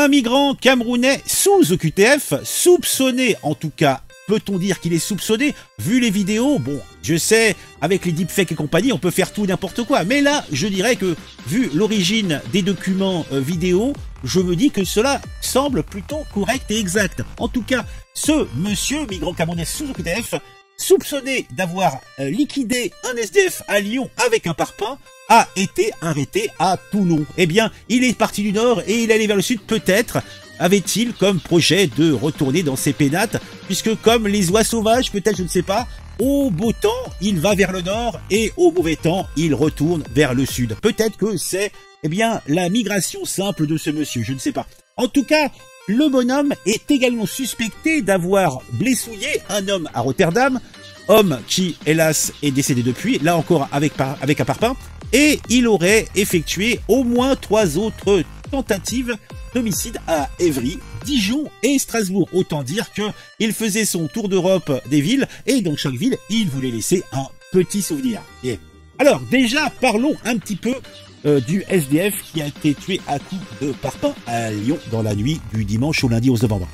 Un migrant camerounais sous OQTF, soupçonné, en tout cas, peut-on dire qu'il est soupçonné, vu les vidéos, bon, je sais, avec les deepfakes et compagnie, on peut faire tout n'importe quoi, mais là, je dirais que, vu l'origine des documents vidéo, je me dis que cela semble plutôt correct et exact. En tout cas, ce monsieur, migrant camerounais sous OQTF, soupçonné d'avoir liquidé un SDF à Lyon avec un parpaing, a été arrêté à Toulon. Eh bien, il est parti du nord et il allait vers le sud, peut-être avait-il comme projet de retourner dans ses pénates, puisque comme les oies sauvages, peut-être, je ne sais pas, au beau temps, il va vers le nord et au mauvais temps, il retourne vers le sud. Peut-être que c'est, eh bien, la migration simple de ce monsieur, je ne sais pas. En tout cas, le bonhomme est également suspecté d'avoir blessouillé un homme à Rotterdam, homme qui, hélas, est décédé depuis, là encore avec un parpaing, et il aurait effectué au moins 3 autres tentatives d'homicide à Évry, Dijon et Strasbourg. Autant dire que il faisait son tour d'Europe des villes, et dans chaque ville, il voulait laisser un petit souvenir. Et alors, déjà, parlons un petit peu du SDF qui a été tué à coups de parpaing à Lyon dans la nuit du dimanche au lundi 11 novembre.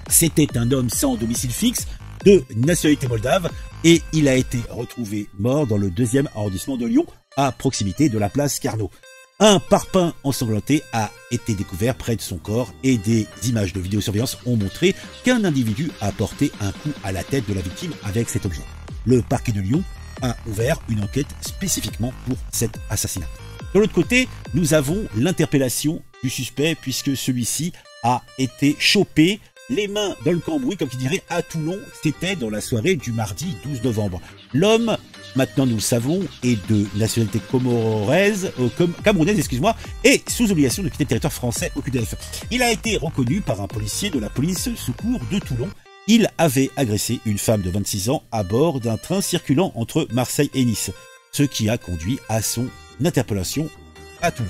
C'était un homme sans domicile fixe, de nationalité moldave, et il a été retrouvé mort dans le 2e arrondissement de Lyon, à proximité de la place Carnot. Un parpaing ensanglanté a été découvert près de son corps et des images de vidéosurveillance ont montré qu'un individu a porté un coup à la tête de la victime avec cet objet. Le parquet de Lyon a ouvert une enquête spécifiquement pour cet assassinat. De l'autre côté, nous avons l'interpellation du suspect puisque celui-ci a été chopé les mains dans le cambouis, comme qui dirait, à Toulon. C'était dans la soirée du mardi 12 novembre. L'homme, maintenant nous le savons, est de nationalité camerounaise, excuse-moi, et sous obligation de quitter le territoire français au QDF. Il a été reconnu par un policier de la police secours de Toulon. Il avait agressé une femme de 26 ans à bord d'un train circulant entre Marseille et Nice, ce qui a conduit à son interpellation à Toulon.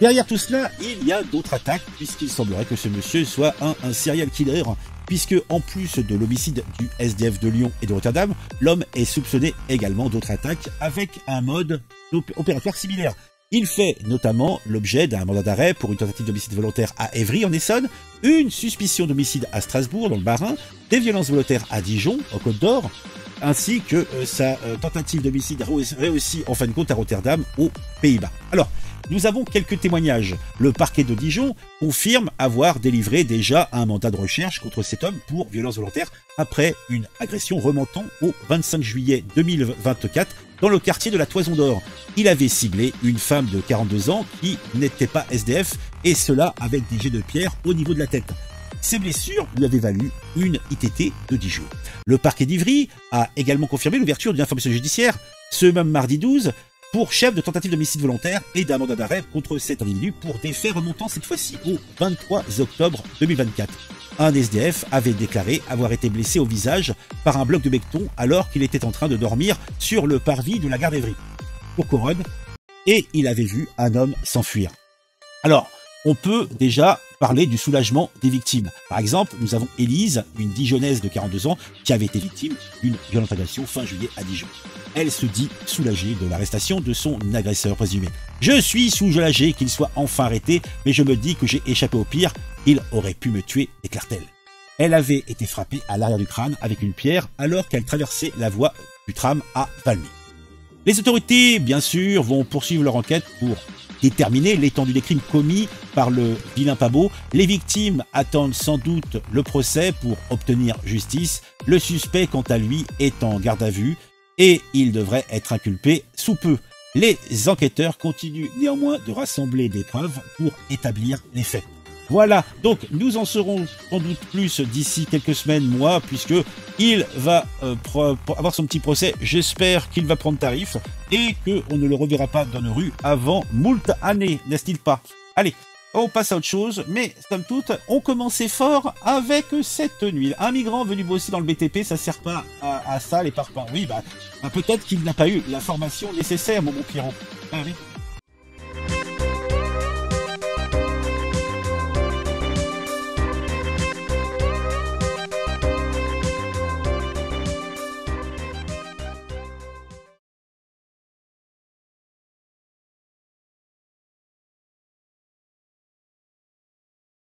Derrière tout cela, il y a d'autres attaques, puisqu'il semblerait que ce monsieur soit un serial killer, puisque en plus de l'homicide du SDF de Lyon et de Rotterdam, l'homme est soupçonné également d'autres attaques avec un mode opératoire similaire. Il fait notamment l'objet d'un mandat d'arrêt pour une tentative d'homicide volontaire à Évry en Essonne, une suspicion d'homicide à Strasbourg dans le Bas-Rhin, des violences volontaires à Dijon, en Côte d'Or, ainsi que sa tentative d'homicide réussie en fin de compte à Rotterdam, aux Pays-Bas. Alors, nous avons quelques témoignages. Le parquet de Dijon confirme avoir délivré déjà un mandat de recherche contre cet homme pour violence volontaire après une agression remontant au 25 juillet 2024 dans le quartier de la Toison d'Or. Il avait ciblé une femme de 42 ans qui n'était pas SDF, et cela avec des jets de pierre au niveau de la tête. Ces blessures lui avaient valu une ITT de 10 jours. Le parquet d'Ivry a également confirmé l'ouverture d'une information judiciaire ce même mardi 12 pour chef de tentative d'homicide volontaire et d'un mandat d'arrêt contre cet individu pour des faits remontant cette fois-ci au 23 octobre 2024. Un SDF avait déclaré avoir été blessé au visage par un bloc de béton alors qu'il était en train de dormir sur le parvis de la gare d'Evry, pour Couronne, et il avait vu un homme s'enfuir. Alors, on peut déjà parler du soulagement des victimes. Par exemple, nous avons Élise, une Dijonnaise de 42 ans, qui avait été victime d'une violente agression fin juillet à Dijon. Elle se dit soulagée de l'arrestation de son agresseur présumé. « Je suis soulagée qu'il soit enfin arrêté, mais je me dis que j'ai échappé au pire. Il aurait pu me tuer », déclare-t-elle. Elle avait été frappée à l'arrière du crâne avec une pierre alors qu'elle traversait la voie du tram à Valmy. Les autorités, bien sûr, vont poursuivre leur enquête pour déterminer l'étendue des crimes commis par le vilain pas beau. Les victimes attendent sans doute le procès pour obtenir justice. Le suspect, quant à lui, est en garde à vue et il devrait être inculpé sous peu. Les enquêteurs continuent néanmoins de rassembler des preuves pour établir les faits. Voilà, donc nous en saurons sans doute plus d'ici quelques semaines, mois, puisque il va avoir son petit procès. J'espère qu'il va prendre tarif et qu'on ne le reverra pas dans nos rues avant moult années, n'est-il pas? Allez, on passe à autre chose, mais somme toute, on commençait fort avec cette nuit. Un migrant venu bosser dans le BTP, ça sert pas à ça, les parpaings. Oui, peut-être qu'il n'a pas eu la formation nécessaire, mon bon Pierrot. Ah oui.